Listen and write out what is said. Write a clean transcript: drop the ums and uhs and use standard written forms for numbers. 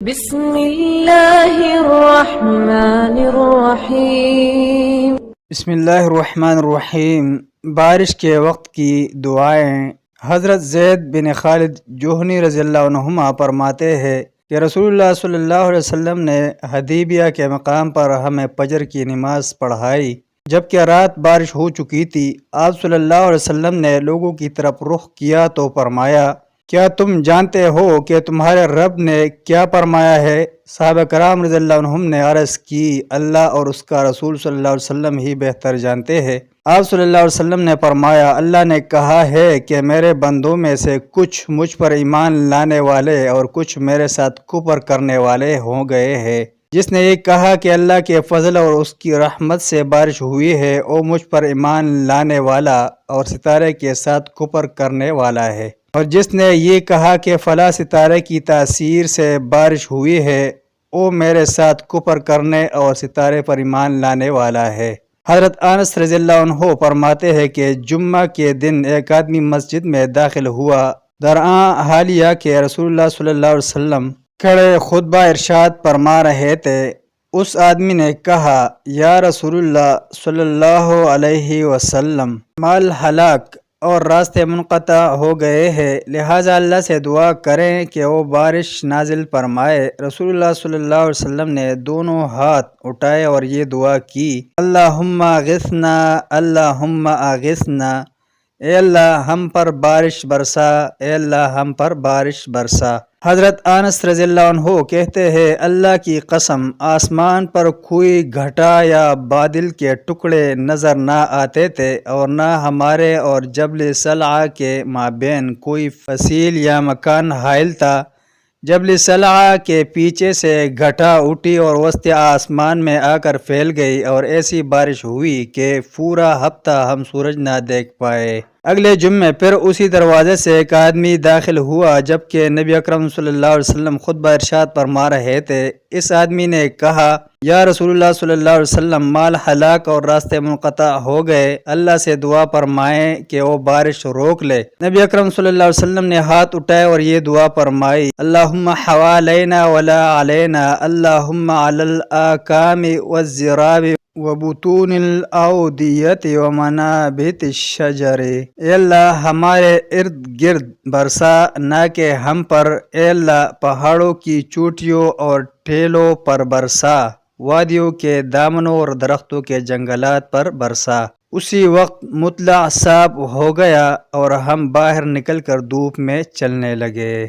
بسم اللہ الرحمن الرحیم۔ بسم اللہ الرحمن الرحیم۔ بارش کے وقت کی دعائیں۔ حضرت زید بن خالد جوہنی رضی اللہ عنہما فرماتے ہیں کہ رسول اللہ صلی اللہ علیہ وسلم نے حدیبیہ کے مقام پر ہمیں فجر کی نماز پڑھائی، جبکہ رات بارش ہو چکی تھی۔ آپ صلی اللہ علیہ وسلم نے لوگوں کی طرف رخ کیا تو فرمایا، کیا تم جانتے ہو کہ تمہارے رب نے کیا فرمایا ہے؟ صحابہ کرام رضی اللہ عنہم نے عرض کی، اللہ اور اس کا رسول صلی اللہ علیہ وسلم ہی بہتر جانتے ہیں۔ آپ صلی اللہ علیہ وسلم نے فرمایا، اللہ نے کہا ہے کہ میرے بندوں میں سے کچھ مجھ پر ایمان لانے والے اور کچھ میرے ساتھ کفر کرنے والے ہو گئے ہیں۔ جس نے یہ کہا کہ اللہ کے فضل اور اس کی رحمت سے بارش ہوئی ہے، وہ مجھ پر ایمان لانے والا اور ستارے کے ساتھ کفر کرنے والا ہے۔ اور جس نے یہ کہا کہ فلاں ستارے کی تاثیر سے بارش ہوئی ہے، وہ میرے ساتھ کفر کرنے اور ستارے پر ایمان لانے والا ہے۔ حضرت انس رضی اللہ عنہ فرماتے ہیں کہ جمعہ کے دن ایک آدمی مسجد میں داخل ہوا، درآں حالیہ کہ رسول اللہ صلی اللہ علیہ وسلم کھڑے خطبہ ارشاد فرما رہے تھے۔ اس آدمی نے کہا، یا رسول اللہ صلی اللہ علیہ وسلم، مال ہلاک اور راستے منقطع ہو گئے ہیں، لہٰذا اللہ سے دعا کریں کہ وہ بارش نازل فرمائے۔ رسول اللہ صلی اللہ علیہ وسلم نے دونوں ہاتھ اٹھائے اور یہ دعا کی، اللہم اغثنا، اللہم اغثنا، اے اللہ ہم پر بارش برسا، اے اللہ ہم پر بارش برسا۔ حضرت انس رضی اللہ عنہ کہتے ہیں، اللہ کی قسم آسمان پر کوئی گھٹا یا بادل کے ٹکڑے نظر نہ آتے تھے، اور نہ ہمارے اور جبل صلعہ کے مابین کوئی فصیل یا مکان حائل تھا۔ جبل صلعہ کے پیچھے سے گھٹا اٹھی اور وسط آسمان میں آ کر پھیل گئی، اور ایسی بارش ہوئی کہ پورا ہفتہ ہم سورج نہ دیکھ پائے۔ اگلے جمعے پھر اسی دروازے سے ایک آدمی داخل ہوا، جبکہ نبی اکرم صلی اللہ علیہ وسلم خطبہ ارشاد فرما رہے تھے۔ اس آدمی نے کہا، یا رسول اللہ صلی اللہ علیہ وسلم، مال ہلاک اور راستے منقطع ہو گئے، اللہ سے دعا فرمائیں کہ وہ بارش روک لے۔ نبی اکرم صلی اللہ علیہ وسلم نے ہاتھ اٹھائے اور یہ دعا فرمائی، اللہم حوالینا ولا علینا، اللہم علی الاکام والزراب وبطون الاودیت ومنابت الشجر، اے اللہ ہمارے ارد گرد برسا، نہ کہ ہم پر، اے اللہ پہاڑوں کی چوٹیوں اور ٹھیلوں پر برسا، وادیوں کے دامنوں اور درختوں کے جنگلات پر برسا۔ اسی وقت مطلع صاف ہو گیا اور ہم باہر نکل کر دھوپ میں چلنے لگے۔